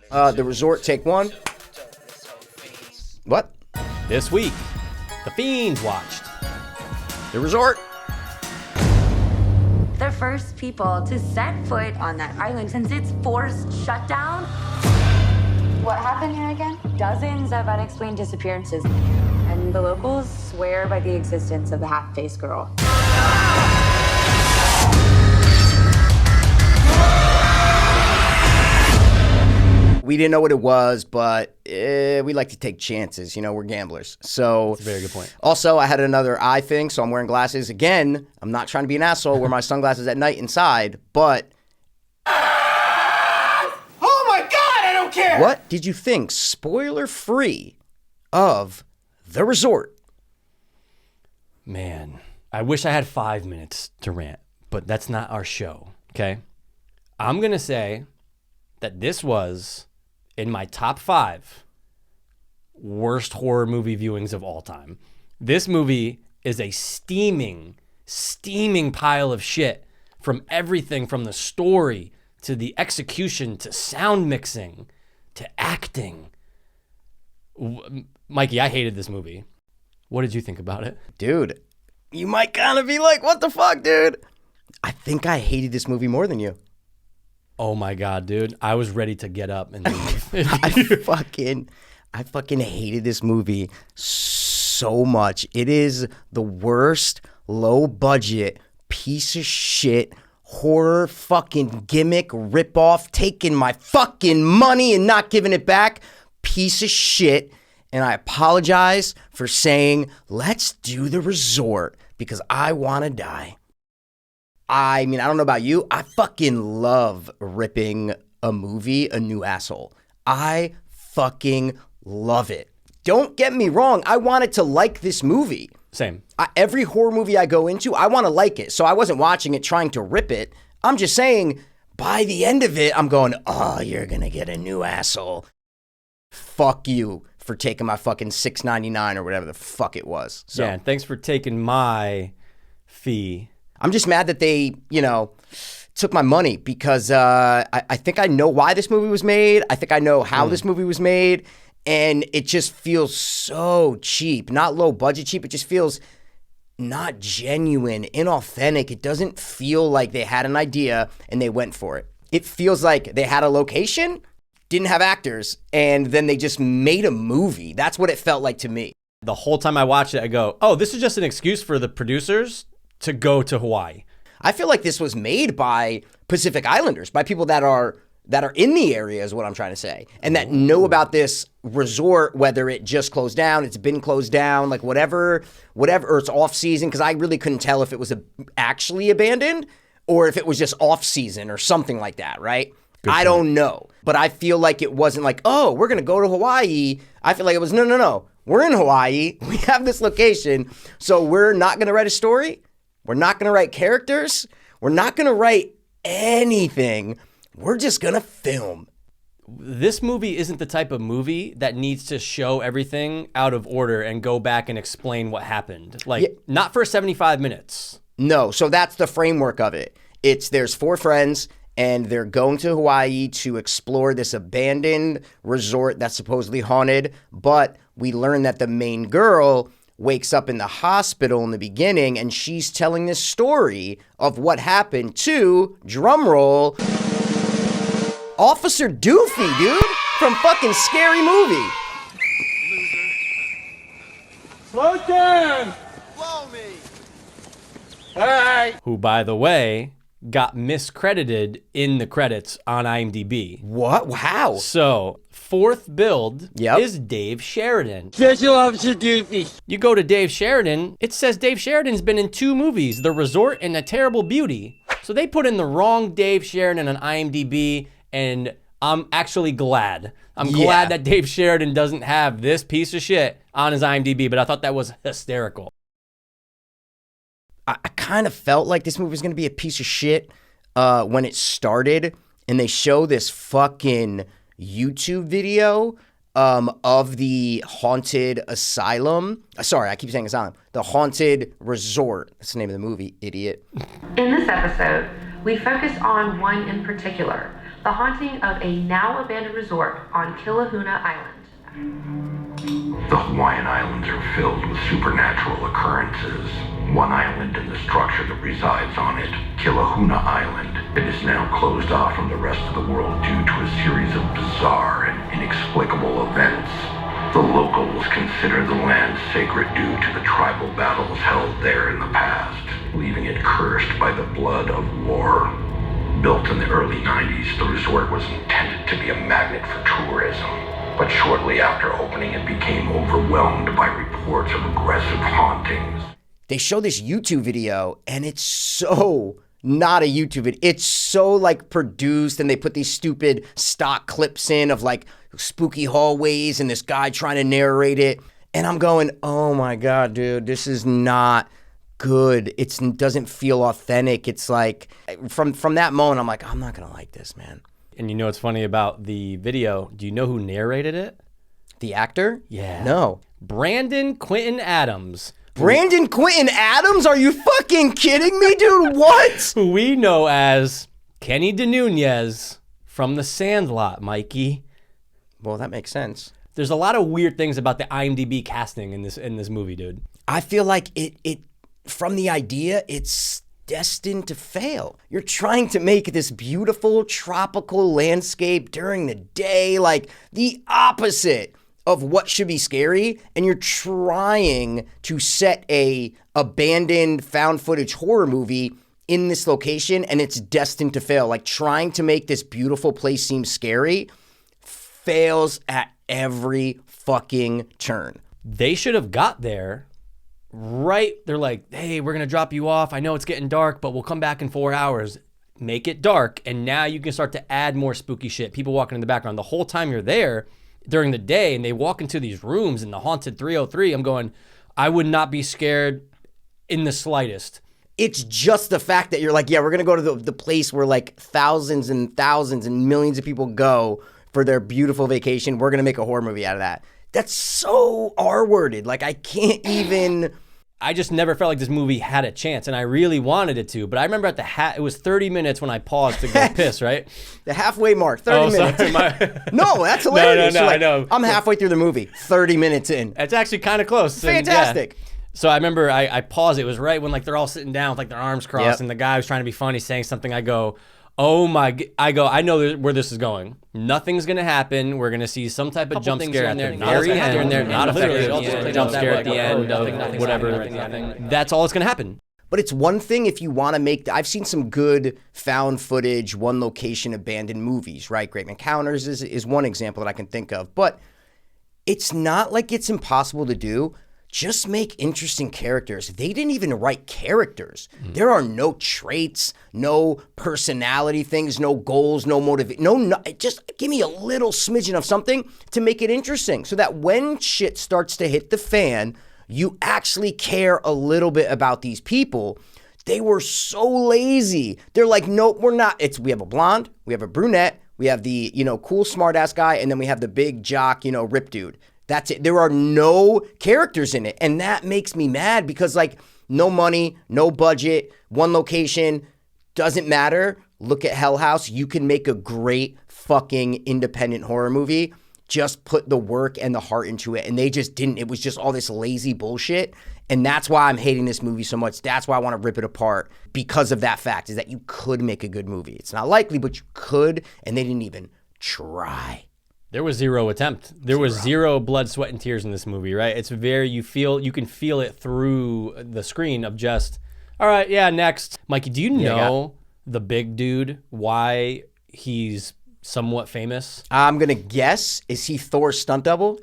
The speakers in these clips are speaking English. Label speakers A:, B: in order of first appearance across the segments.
A: The Resort, take one. What?
B: This week, the Fiends watched
A: The Resort.
C: The first people to set foot on that island since its forced shutdown. What happened here again? Dozens of unexplained disappearances. And the locals swear by the existence of the half-faced girl.
A: We didn't know what it was, but we like to take chances. You know, we're gamblers. So
B: That's a very good point.
A: Also, I had another eye thing, so I'm wearing glasses. Again, I'm not trying to be an asshole, wear my sunglasses at night inside, but...
D: Oh my God, I don't care!
A: What did you think, spoiler-free, of The Resort?
B: Man, I wish I had 5 minutes to rant, but that's not our show, okay? I'm going to say that this was in my top 5 worst horror movie viewings of all time. This movie is a steaming pile of shit, from everything from the story to the execution to sound mixing to acting. Mikey, I hated this movie. What did you think about it?
A: Dude, you might kind of be like, what the fuck, dude? I think I hated this movie more than you.
B: Oh my God, dude. I was ready to get up and leave.
A: I fucking hated this movie so much. It is the worst low budget piece of shit horror fucking gimmick ripoff, taking my fucking money and not giving it back piece of shit. And I apologize for saying, let's do The Resort, because I want to die. I mean, I don't know about you. I fucking love ripping a movie a new asshole. I fucking love it. Don't get me wrong. I wanted to like this movie.
B: Same.
A: Every horror movie I go into, I want to like it. So I wasn't watching it trying to rip it. I'm just saying, by the end of it, I'm going, oh, you're going to get a new asshole. Fuck you for taking my fucking $6.99 or whatever the fuck it was. So,
B: yeah, and thanks for taking my fee.
A: I'm just mad that they, took my money, because I think I know why this movie was made. I think I know how this movie was made. And it just feels so cheap. Not low budget cheap. It just feels not genuine, inauthentic. It doesn't feel like they had an idea and they went for it. It feels like they had a location, didn't have actors, and then they just made a movie. That's what it felt like to me.
B: The whole time I watched it, I go, oh, this is just an excuse for the producers to go to Hawaii.
A: I feel like this was made by Pacific Islanders, by people that are in the area, is what I'm trying to say, and that know about this resort, whether it just closed down, it's been closed down, like whatever, or it's off season, because I really couldn't tell if it was actually abandoned or if it was just off season or something like that, right? I don't know, but I feel like it wasn't like, oh, we're going to go to Hawaii. I feel like it was, no. We're in Hawaii. We have this location, so we're not going to write a story. We're not going to write characters. We're not going to write anything. We're just going to film.
B: This movie isn't the type of movie that needs to show everything out of order and go back and explain what happened. Not for 75 minutes.
A: No, so that's the framework of it. There's 4 friends, and they're going to Hawaii to explore this abandoned resort that's supposedly haunted, but we learn that the main girl wakes up in the hospital in the beginning, and she's telling this story of what happened to, drumroll, Officer Doofy, dude, from fucking Scary Movie.
D: Slow down! Blow me! Hey!
B: Who, by the way, got miscredited in the credits on IMDb.
A: What? How?
B: So, 4th build
A: Yep.
B: is Dave Sheridan.
D: Special Officer Doofy.
B: You go to Dave Sheridan, it says Dave Sheridan's been in 2 movies, The Resort and A Terrible Beauty. So they put in the wrong Dave Sheridan on IMDb, and I'm actually glad. I'm glad that Dave Sheridan doesn't have this piece of shit on his IMDb, but I thought that was hysterical.
A: I kind of felt like this movie was going to be a piece of shit when it started, and they show this fucking YouTube video of the haunted asylum. Sorry, I keep saying asylum. The haunted resort. That's the name of the movie, idiot.
E: In this episode, we focus on one in particular,
C: The haunting of a now abandoned resort on Kilahuna Island.
E: The Hawaiian Islands are filled with supernatural occurrences. One island and the structure that resides on it, Kilahuna Island, it is now closed off from the rest of the world due to a series of bizarre and inexplicable events. The locals consider the land sacred due to the tribal battles held there in the past, leaving it cursed by the blood of war. Built in the early 90s, the resort was intended to be a magnet for tourism. But shortly after opening, it became overwhelmed by reports of aggressive hauntings.
A: They show this YouTube video, and it's so not a YouTube video. It's so like produced, and they put these stupid stock clips in of like spooky hallways and this guy trying to narrate it. And I'm going, oh my God, dude, this is not good. It doesn't feel authentic. It's like from that moment, I'm like, I'm not gonna like this, man.
B: And you know what's funny about the video? Do you know who narrated it?
A: The actor?
B: Yeah.
A: No.
B: Brandon Quinton Adams.
A: Brandon Quinton Adams? Are you fucking kidding me, dude? What?
B: Who we know as Kenny DeNunez from The Sandlot, Mikey.
A: Well, that makes sense.
B: There's a lot of weird things about the IMDb casting in this movie, dude.
A: I feel like it from the idea, it's destined to fail. You're trying to make this beautiful tropical landscape during the day, like the opposite of what should be scary, and you're trying to set a abandoned found footage horror movie in this location, and it's destined to fail. Like trying to make this beautiful place seem scary fails at every fucking turn.
B: They should have got there right. They're like, hey, we're going to drop you off. I know it's getting dark, but we'll come back in 4 hours. Make it dark, and now you can start to add more spooky shit. People walking in the background. The whole time you're there during the day, and they walk into these rooms in the Haunted 303, I'm going, I would not be scared in the slightest.
A: It's just the fact that you're like, yeah, we're going to go to the place where like thousands and thousands and millions of people go for their beautiful vacation. We're going to make a horror movie out of that. That's so R-worded. Like, I can't even...
B: I just never felt like this movie had a chance, and I really wanted it to. But I remember at it was 30 minutes when I paused to go piss, right?
A: The halfway mark, 30 minutes.
B: Sorry,
A: No, that's hilarious.
B: No,
A: Like,
B: I know.
A: I'm halfway through the movie, 30 minutes in.
B: It's actually kind of close.
A: Fantastic.
B: And, yeah. So I remember I paused. It was right when like they're all sitting down with like their arms crossed,
A: Yep.
B: and the guy was trying to be funny, saying something. I go, oh my! I know where this is going. Nothing's gonna happen. We're gonna see some type of jump scare at the very end. Not effective jump scare at the end of whatever. That's all that's gonna happen.
A: But it's one thing if you want to make... I've seen some good found footage, one location abandoned movies, right? Great Encounters is one example that I can think of. But it's not like it's impossible to do. Just make interesting characters. They didn't even write characters. There are no traits, no personality things, no goals, no motivation. No, just give me a little smidgen of something to make it interesting so that when shit starts to hit the fan, you actually care a little bit about these people. They were so lazy. They're like, nope, we're not. We have a blonde, we have a brunette, we have the, cool smart ass guy, and then we have the big jock, rip dude. That's it. There are no characters in it. And that makes me mad because, like, no money, no budget, one location, doesn't matter. Look at Hell House. You can make a great fucking independent horror movie. Just put the work and the heart into it. And they just didn't. It was just all this lazy bullshit. And that's why I'm hating this movie so much. That's why I want to rip it apart because of that fact, is that you could make a good movie. It's not likely, but you could. And they didn't even try.
B: There was zero attempt. There was zero blood, sweat, and tears in this movie, right? It's very, you can feel it through the screen of just, all right, yeah, next. Mikey, do you know the big dude, why he's somewhat famous?
A: I'm going to guess, is he Thor's stunt double?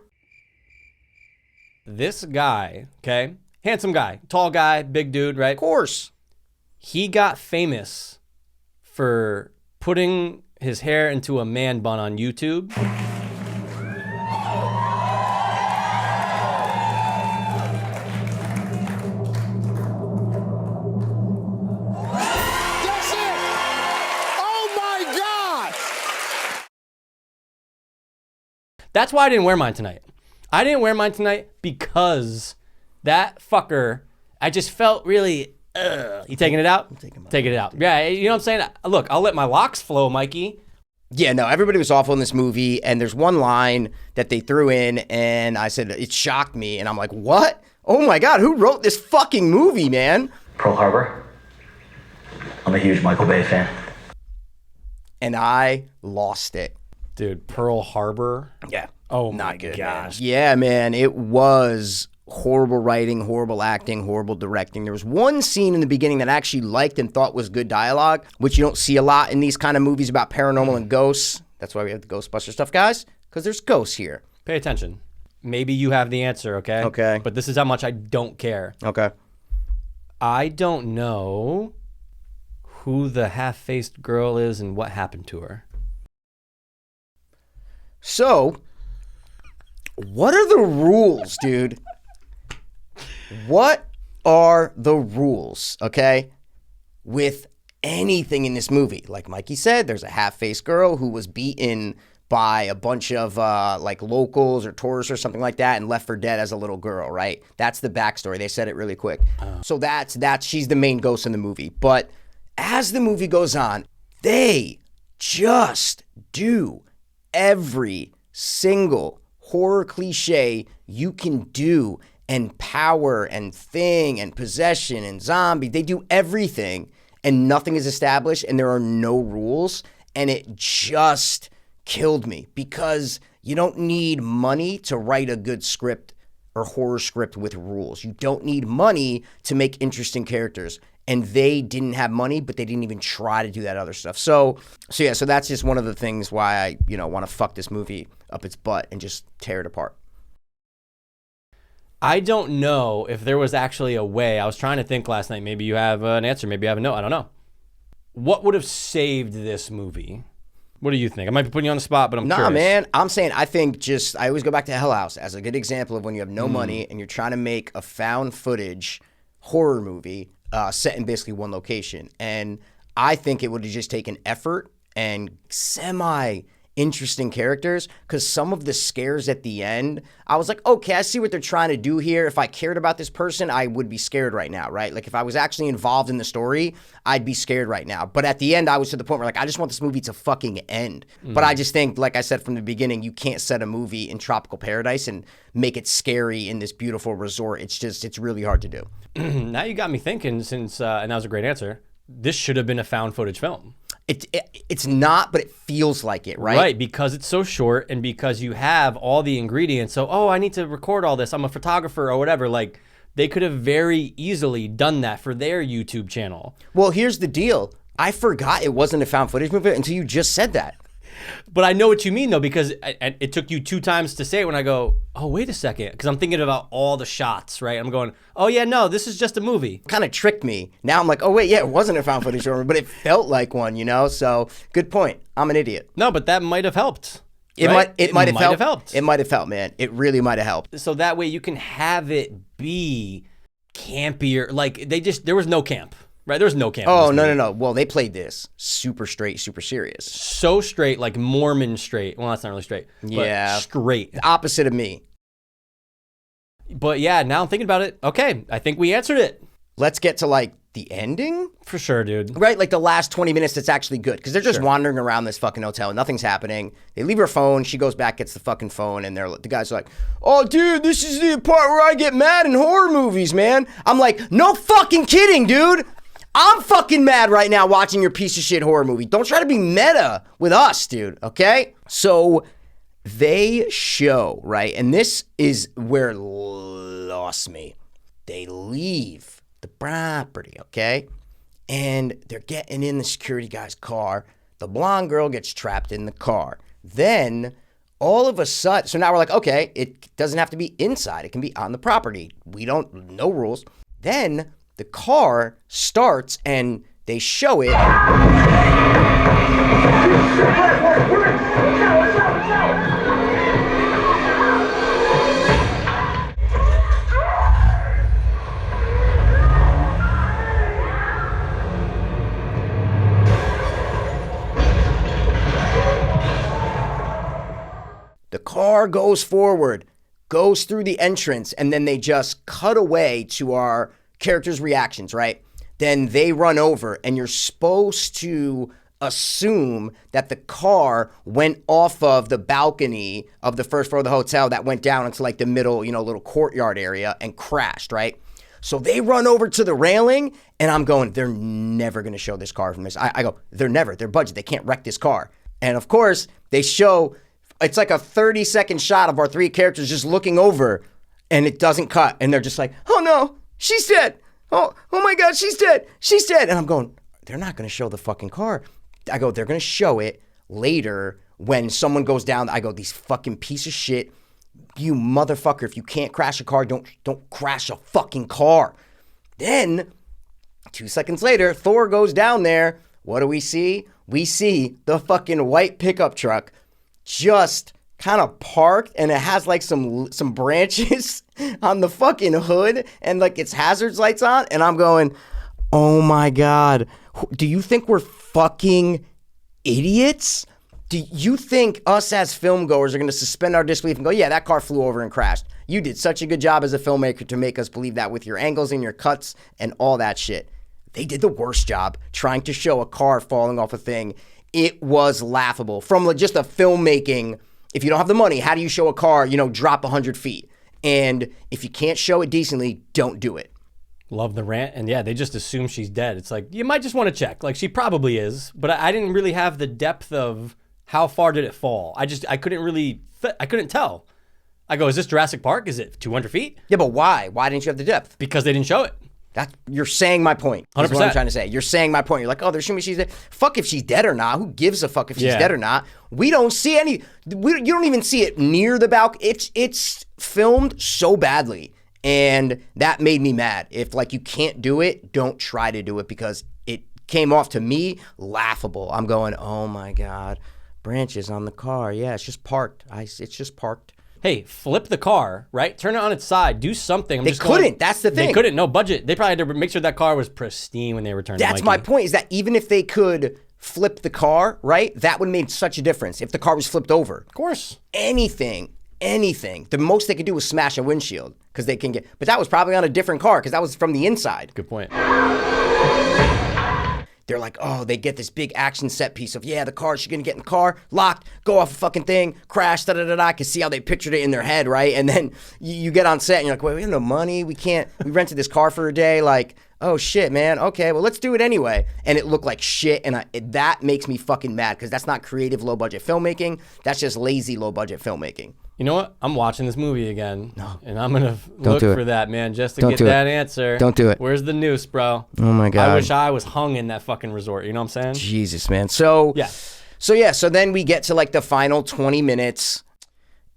B: This guy, okay, handsome guy, tall guy, big dude, right?
A: Of course.
B: He got famous for putting his hair into a man bun on YouTube.
D: That's it! Oh my God!
B: That's why I didn't wear mine tonight. I didn't wear mine tonight because that fucker, I just felt really, You taking it out?
A: I'm taking mine.
B: Taking it out. Yeah, you know what I'm saying? Look, I'll let my locks flow, Mikey.
A: Yeah, no, everybody was awful in this movie, and there's one line that they threw in, and I said, it shocked me, and I'm like, what? Oh my God, who wrote this fucking movie, man?
F: Pearl Harbor. I'm a huge Michael Bay fan.
A: And I lost it.
B: Dude, Pearl Harbor.
A: Yeah.
B: Oh my
A: Not good,
B: gosh.
A: man. Yeah, man, it was horrible writing, horrible acting, horrible directing. There was one scene in the beginning that I actually liked and thought was good dialogue, which you don't see a lot in these kind of movies about paranormal and ghosts. That's why we have the Ghostbuster stuff, guys, because there's ghosts here.
B: Pay attention. Maybe you have the answer, okay?
A: Okay.
B: But this is how much I don't care.
A: Okay.
B: I don't know who the half-faced girl is and what happened to her.
A: So, what are the rules, dude? What are the rules, okay, with anything in this movie? Like Mikey said, there's a half-faced girl who was beaten by a bunch of like locals or tourists or something like that and left for dead as a little girl, right? That's the backstory. They said it really quick. So that's she's the main ghost in the movie. But as the movie goes on, they just do every single horror cliche you can do, and power and thing and possession and zombie. They do everything and nothing is established and there are no rules, and it just killed me because you don't need money to write a good script or horror script with rules. You don't need money to make interesting characters. And they didn't have money, but they didn't even try to do that other stuff. So that's just one of the things why I, want to fuck this movie up its butt and just tear it apart.
B: I don't know if there was actually a way. I was trying to think last night. Maybe you have an answer. Maybe you have a no. I don't know. What would have saved this movie? What do you think? I might be putting you on the spot, but I'm curious.
A: Nah, man. I'm saying I always go back to Hell House as a good example of when you have no money and you're trying to make a found footage horror movie set in basically one location. And I think it would have just taken effort and semi-interesting characters, because some of the scares at the end, I was like, okay, I see what they're trying to do here. If I cared about this person, I would be scared right now, right? Like if I was actually involved in the story, I'd be scared right now. But at the end, I was to the point where like, I just want this movie to fucking end. But I just think, like I said from the beginning, you can't set a movie in tropical paradise and make it scary in this beautiful resort. It's really hard to do.
B: Now you got me thinking, since and that was a great answer. This should have been a found footage film.
A: It's not, but it feels like it, right?
B: Right, because it's so short and because you have all the ingredients. So, I need to record all this. I'm a photographer or whatever. Like, they could have very easily done that for their YouTube channel.
A: Well, here's the deal. I forgot it wasn't a found footage movie until you just said that.
B: But I know what you mean, though, because it took you 2 times to say it when I go, oh, wait a second. Because I'm thinking about all the shots, right? I'm going, oh, yeah, no, this is just a movie.
A: Kind of tricked me. Now I'm like, oh, wait, yeah, it wasn't a found footage movie, but it felt like one, So, good point. I'm an idiot.
B: No, but that might have helped.
A: It
B: right?
A: might have
B: helped.
A: It might have helped, man. It really might have helped.
B: So that way you can have it be campier. Like, there was no camp. Right, there was no camp.
A: Oh, no. Well, they played this super straight, super serious.
B: So straight, like Mormon straight. Well, that's not really straight.
A: Yeah.
B: Straight.
A: The opposite of me.
B: But yeah, now I'm thinking about it. Okay, I think we answered it.
A: Let's get to like the ending.
B: For sure, dude.
A: Right, like the last 20 minutes that's actually good. Because they're just wandering around this fucking hotel. Nothing's happening. They leave her phone. She goes back, gets the fucking phone. And the guy's like, oh, dude, this is the part where I get mad in horror movies, man. I'm like, no fucking kidding, dude. I'm fucking mad right now watching your piece of shit horror movie. Don't try to be meta with us, dude, okay? So they show, right? And this is where it lost me. They leave the property, okay? And they're getting in the security guy's car. The blonde girl gets trapped in the car. Then all of a sudden, so now we're like, okay, it doesn't have to be inside. It can be on the property. No rules. Then the car starts and they show it. The car goes forward, goes through the entrance, and then they just cut away to our characters' reactions, right? Then they run over, and you're supposed to assume that the car went off of the balcony of the first floor of the hotel that went down into like the middle, little courtyard area and crashed, right? So they run over to the railing, and I'm going, they're never going to show this car from this. I go, they're never. Their budget. They can't wreck this car. And of course, they show, it's like a 30-second shot of our three characters just looking over, and it doesn't cut. And they're just like, oh no, she's dead. Oh my God, she's dead. She's dead. And I'm going, they're not going to show the fucking car. I go, they're going to show it later when someone goes down. I go, these fucking piece of shit. You motherfucker, if you can't crash a car, don't crash a fucking car. Then, 2 seconds later, Thor goes down there. What do we see? We see the fucking white pickup truck just kind of parked, and it has like some branches on the fucking hood and like its hazards lights on. And I'm going, oh my God, do you think we're fucking idiots? Do you think us as film goers are going to suspend our disbelief and go, yeah, that car flew over and crashed? You did such a good job as a filmmaker to make us believe that with your angles and your cuts and all that shit. They did the worst job trying to show a car falling off a thing. It was laughable. From just a filmmaking, if you don't have the money, how do you show a car, drop 100 feet? And if you can't show it decently, don't do it.
B: Love the rant. And yeah, they just assume she's dead. It's like, you might just want to check. Like, she probably is. But I didn't really have the depth of how far did it fall. I couldn't tell. I go, is this Jurassic Park? Is it 200 feet?
A: Yeah, but why? Why didn't you have the depth?
B: Because they didn't show it.
A: You're saying my point.
B: 100%.
A: That's what I'm trying to say. You're saying my point. You're like, oh, they're assuming she's dead. Fuck if she's dead or not. Who gives a fuck if she's dead or not? We don't see any. You don't even see it near the balcony. It's filmed so badly, and that made me mad. If you can't do it, don't try to do it, because it came off to me laughable. I'm going, oh my God, branches on the car. Yeah, it's just parked. It's just parked.
B: Hey, flip the car, right? Turn it on its side. Do something.
A: They couldn't. That's the thing.
B: They couldn't. No budget. They probably had to make sure that car was pristine when they returned.
A: That's my point, is that even if they could flip the car, right, that would have made such a difference if the car was flipped over.
B: Of course.
A: Anything. The most they could do was smash a windshield, because they can get, but that was probably on a different car, because that was from the inside.
B: Good point.
A: They're like, oh, they get this big action set piece of, yeah, the car, she's going to get in the car, locked, go off a fucking thing, crash, da-da-da-da. I can see how they pictured it in their head, right? And then you get on set and you're like, wait, we have no money. We rented this car for a day. Like, oh shit, man. Okay, well, let's do it anyway. And it looked like shit. And that makes me fucking mad, because that's not creative, low budget filmmaking. That's just lazy, low budget filmmaking.
B: You know what? I'm watching this movie again. No. And I'm going to look
A: for
B: that, man, just to get that answer.
A: Don't do it.
B: Where's the noose, bro?
A: Oh, my God.
B: I wish I was hung in that fucking resort. You know what I'm saying?
A: Jesus, man. So then we get to the final 20 minutes,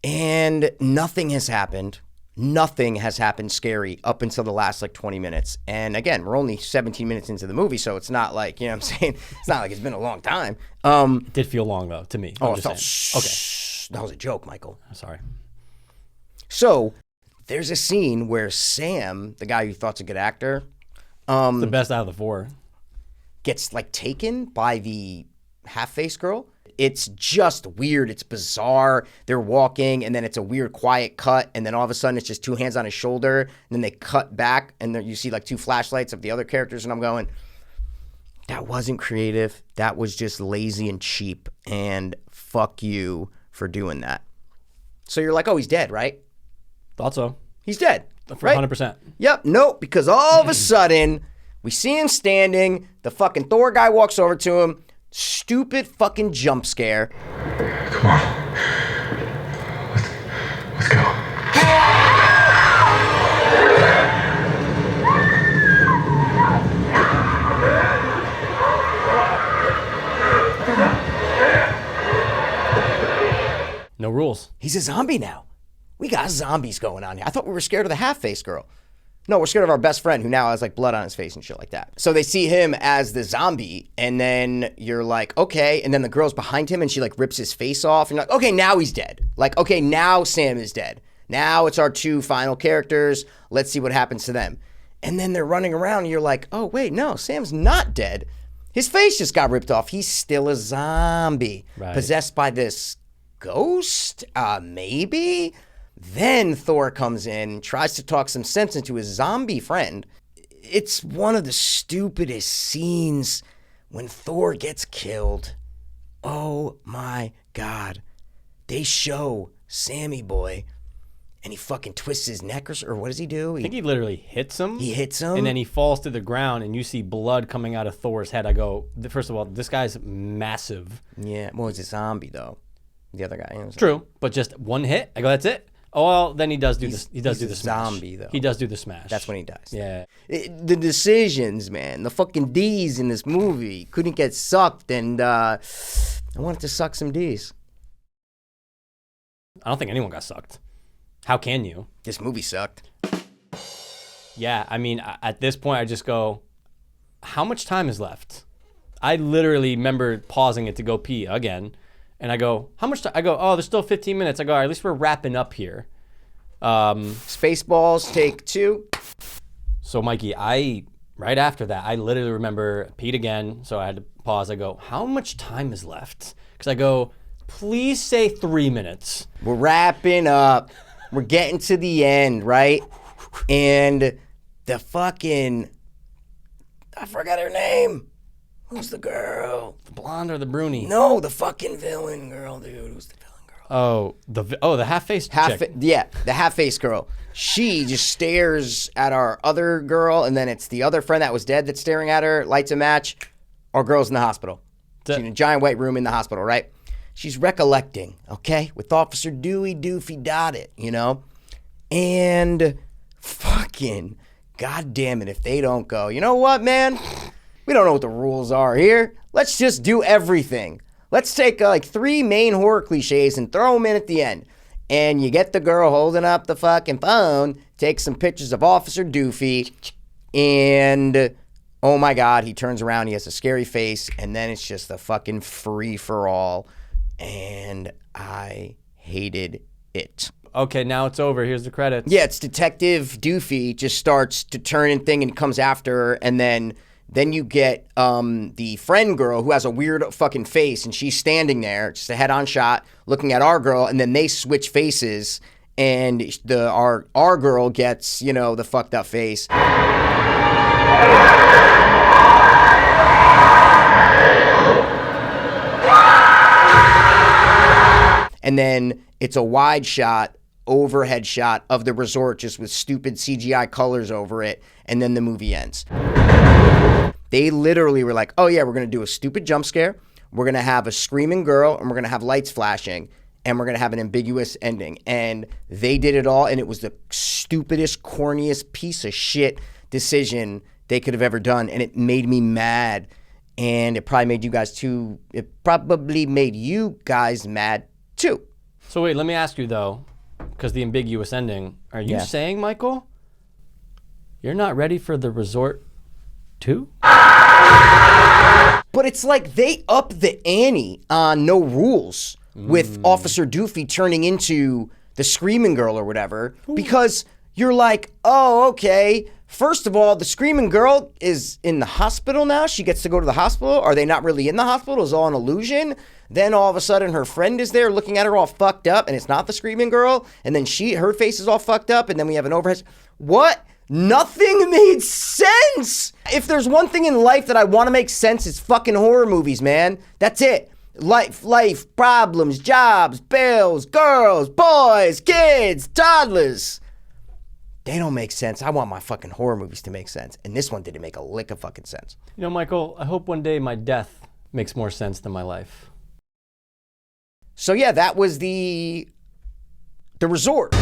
A: and nothing has happened. Nothing has happened scary up until the last 20 minutes. And again, we're only 17 minutes into the movie, so it's not like, you know what I'm saying? It's not like it's been a long time.
B: It did feel long, though, to me.
A: It felt okay. That was a joke, Michael.
B: I'm sorry.
A: So there's a scene where Sam, the guy you thought's a good actor,
B: the best out of the four,
A: gets taken by the half-faced girl. It's just weird. It's bizarre. They're walking, and then it's a weird quiet cut, and then all of a sudden it's just two hands on his shoulder, and then they cut back, and then you see two flashlights of the other characters, and I'm going, that wasn't creative. That was just lazy and cheap, and fuck you for doing that. So you're like, oh, he's dead, right?
B: Thought so.
A: He's dead,
B: for
A: right?
B: 100%.
A: Yep, nope, because all of a sudden, we see him standing, the fucking Thor guy walks over to him, stupid fucking jump scare.
E: Come on. Let's go.
B: No rules.
A: He's a zombie now. We got zombies going on here. I thought we were scared of the half-faced girl. No, we're scared of our best friend who now has blood on his face and shit like that. So they see him as the zombie, and then you're like, okay. And then the girl's behind him and she rips his face off. And you're like, okay, now he's dead. Okay, now Sam is dead. Now it's our two final characters. Let's see what happens to them. And then they're running around and you're like, oh, wait, no, Sam's not dead. His face just got ripped off. He's still a zombie.
B: Right.
A: Possessed by this ghost? Maybe? Then Thor comes in, tries to talk some sense into his zombie friend. It's one of the stupidest scenes when Thor gets killed, oh my God, they show Sammy Boy and he fucking twists his neck or what does he do?
B: I think he literally hits him.
A: He hits him?
B: And then he falls to the ground and you see blood coming out of Thor's head. I go, first of all, this guy's massive.
A: Yeah, well, he's a zombie though. The other guy. You know,
B: True, but just one hit. I go, that's it. Oh well, then he does do this. He does do
A: he's
B: the
A: a
B: smash.
A: zombie, though.
B: He does do the smash.
A: That's when he dies.
B: Yeah.
A: The decisions, man. The fucking D's in this movie couldn't get sucked, and I wanted to suck some D's.
B: I don't think anyone got sucked. How can you?
A: This movie sucked.
B: Yeah, I mean, at this point, I just go, how much time is left? I literally remember pausing it to go pee again. And I go, how much time? I go, oh, there's still 15 minutes. I go, all right, at least we're wrapping up here.
A: Spaceballs, take 2.
B: So, Mikey, right after that, I literally remember peed again. So I had to pause. I go, how much time is left? Because I go, please say 3 minutes.
A: We're wrapping up. We're getting to the end, right? And the fucking, I forgot her name. Who's the girl?
B: The blonde or the bruni?
A: No, the fucking villain girl, dude. Who's the villain girl?
B: Oh, the half-faced chick.
A: Yeah, the half-faced girl. She just stares at our other girl, and then it's the other friend that was dead that's staring at her, lights a match. Our girl's in the hospital. She's in a giant white room in the hospital, right? She's recollecting, okay, with Officer Dewey Doofy Dot It, you know? And fucking, God damn it, if they don't go, you know what, man? We don't know what the rules are here. Let's just do everything. Let's take like 3 main horror cliches and throw them in at the end. And you get the girl holding up the fucking phone, take some pictures of Officer Doofy, and oh my God, he turns around, he has a scary face, and then it's just a fucking free-for-all. And I hated it.
B: Okay, now it's over. Here's the credits.
A: Yeah, it's Detective Doofy just starts to turn and thing and comes after her, and then you get the friend girl who has a weird fucking face, and she's standing there, just a head-on shot, looking at our girl, and then they switch faces, and our girl gets, you know, the fucked up face. And then it's a wide shot, overhead shot of the resort just with stupid CGI colors over it, and then the movie ends. They literally were like, oh yeah, we're going to do a stupid jump scare, we're going to have a screaming girl, and we're going to have lights flashing, and we're going to have an ambiguous ending. And they did it all, and it was the stupidest, corniest piece of shit decision they could have ever done, and it made me mad, and it probably made you guys too, it probably made you guys mad too.
B: So wait, let me ask you though, because the ambiguous ending, are you saying, Michael, you're not ready for the resort 2?
A: But it's like they up the ante on no rules with Officer Doofy turning into the screaming girl or whatever, because you're like, oh, okay. First of all, the screaming girl is in the hospital now. She gets to go to the hospital. Are they not really in the hospital? Is it all an illusion? Then all of a sudden her friend is there looking at her all fucked up, and it's not the screaming girl. And then her face is all fucked up, and then we have an overhead. What? Nothing made sense. If there's one thing in life that I want to make sense, it's fucking horror movies, man. That's it. Life, problems, jobs, bills, girls, boys, kids, toddlers. They don't make sense. I want my fucking horror movies to make sense. And this one didn't make a lick of fucking sense.
B: You know, Michael, I hope one day my death makes more sense than my life.
A: So yeah, that was the resort.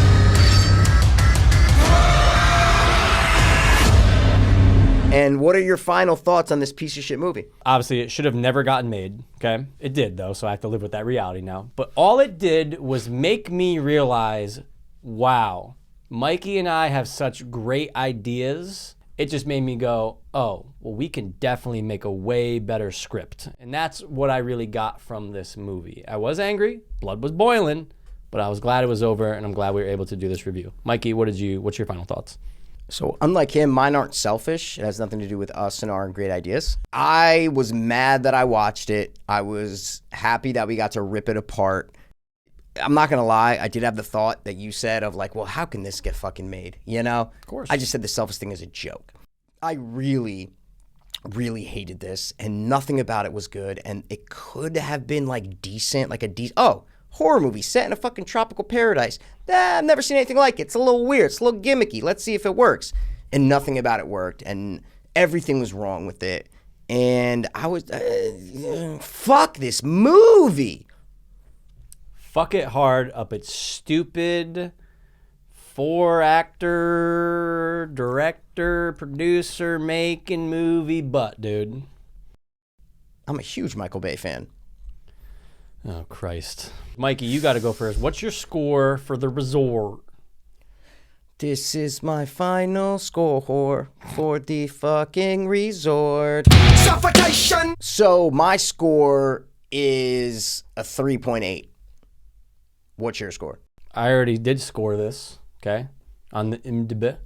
A: And what are your final thoughts on this piece of shit movie?
B: Obviously, it should have never gotten made, okay? It did, though, so I have to live with that reality now. But all it did was make me realize, wow, Mikey and I have such great ideas. It just made me go, oh, well, we can definitely make a way better script. And that's what I really got from this movie. I was angry, blood was boiling, but I was glad it was over, and I'm glad we were able to do this review. Mikey, what's your final thoughts?
A: So unlike him, mine aren't selfish. It has nothing to do with us and our great ideas. I was mad that I watched it. I was happy that we got to rip it apart. I'm not going to lie. I did have the thought that you said of like, well, how can this get fucking made? You know?
B: Of course.
A: I just said the selfish thing as a joke. I really Really hated this, and nothing about it was good, and it could have been like decent, like horror movie set in a fucking tropical paradise. I've never seen anything like it. It's a little weird. It's a little gimmicky. Let's see if it works. And nothing about it worked, and everything was wrong with it. And I was, fuck this movie.
B: Fuck it hard up its stupid 4-actor, director, producer, making movie butt, dude.
A: I'm a huge Michael Bay fan.
B: Oh, Christ. Mikey, you got to go first. What's your score for The Resort?
A: This is my final score for the fucking resort. Suffocation! So my score is a 3.8. What's your score?
B: I already did score this, okay, on the IMDb,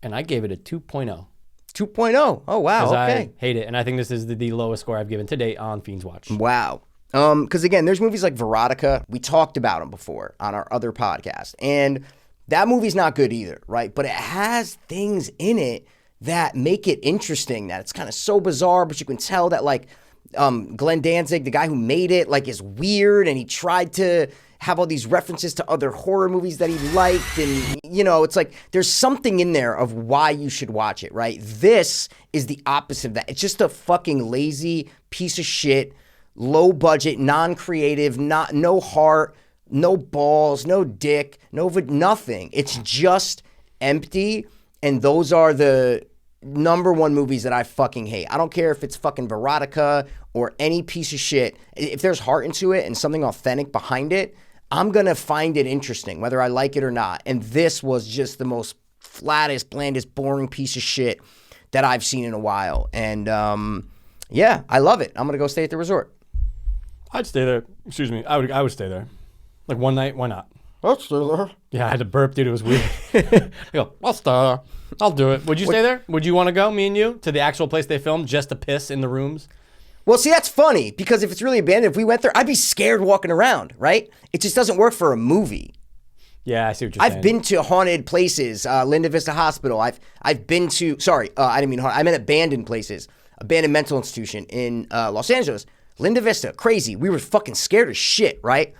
B: and I gave it a 2.0.
A: 2.0. Oh, wow. Okay.
B: I hate it, and I think this is the lowest score I've given to date on Fiends Watch.
A: Wow. Because again, there's movies like Veronica. We talked about them before on our other podcast, and that movie's not good either, right? But it has things in it that make it interesting, that it's kind of so bizarre, but you can tell that like Glenn Danzig, the guy who made it, like is weird, and he tried to have all these references to other horror movies that he liked, and it's like there's something in there of why you should watch it, right? This is the opposite of that. It's just a fucking lazy piece of shit, low budget, non-creative, no heart, no balls, no dick, nothing. It's just empty, and those are the number one movies that I fucking hate. I don't care if it's fucking Veronica or any piece of shit. If there's heart into it and something authentic behind it, I'm going to find it interesting, whether I like it or not. And this was just the most flattest, blandest, boring piece of shit that I've seen in a while. And yeah, I love it. I'm going to go stay at the resort.
B: I'd stay there. Excuse me. I would stay there. Like one night, why not?
A: I'll stay there.
B: Yeah, I had to burp, dude. It was weird. I go, I'll stay there. I'll do it. Would you stay there? Would you want to go, me and you, to the actual place they filmed just to piss in the rooms?
A: Well, see, that's funny, because if it's really abandoned, if we went there, I'd be scared walking around, right? It just doesn't work for a movie.
B: Yeah, I see what you're saying.
A: I've been to haunted places, Linda Vista Hospital. I've been to, I didn't mean haunted. I meant abandoned places, abandoned mental institution in Los Angeles. Linda Vista, crazy. We were fucking scared as shit, right?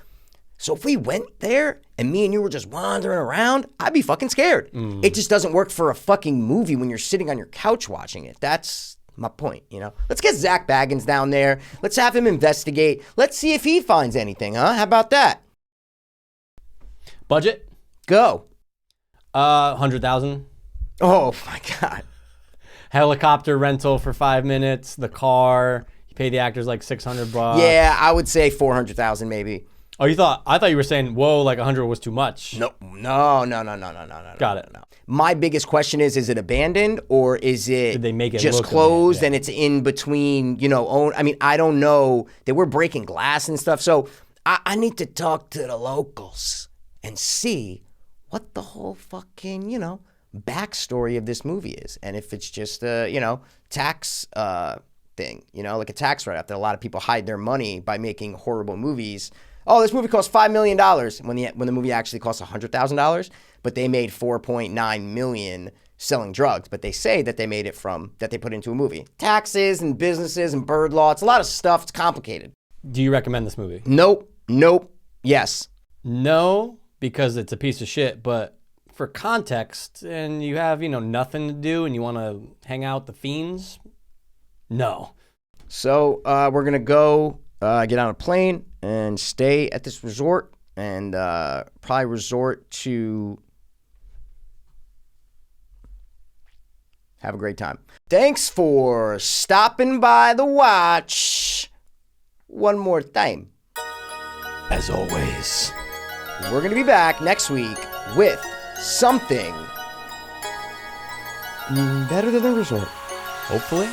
A: So if we went there and me and you were just wandering around, I'd be fucking scared. It just doesn't work for a fucking movie when you're sitting on your couch watching it. That's my point, Let's get Zach Baggins down there. Let's have him investigate. Let's see if he finds anything, huh? How about that?
B: Budget?
A: Go.
B: 100,000.
A: Oh my God.
B: Helicopter rental for 5 minutes. The car. You pay the actors like $600.
A: Yeah, I would say 400,000 maybe.
B: Oh, I thought you were saying, whoa, like 100 was too much.
A: No.
B: Got it.
A: No. My biggest question is it abandoned, or is it
B: Did they make it
A: just
B: look
A: closed
B: abandoned?
A: and it's in between, I don't know. They were breaking glass and stuff. So I need to talk to the locals and see what the whole fucking, backstory of this movie is. And if it's just a, tax thing, like a tax write-off that a lot of people hide their money by making horrible movies. Oh, this movie cost $5 million when the movie actually cost $100,000, but they made $4.9 million selling drugs. But they say that they made it that they put into a movie. Taxes and businesses and bird law. It's a lot of stuff. It's complicated.
B: Do you recommend this movie?
A: Nope. Yes.
B: No, because it's a piece of shit, but for context, and you have, nothing to do and you want to hang out with the Fiends, no.
A: So we're going to go get on a plane and stay at this resort, and probably resort to have a great time. Thanks for stopping by the watch one more time.
B: As always.
A: We're going to be back next week with something better than the resort.
B: Hopefully.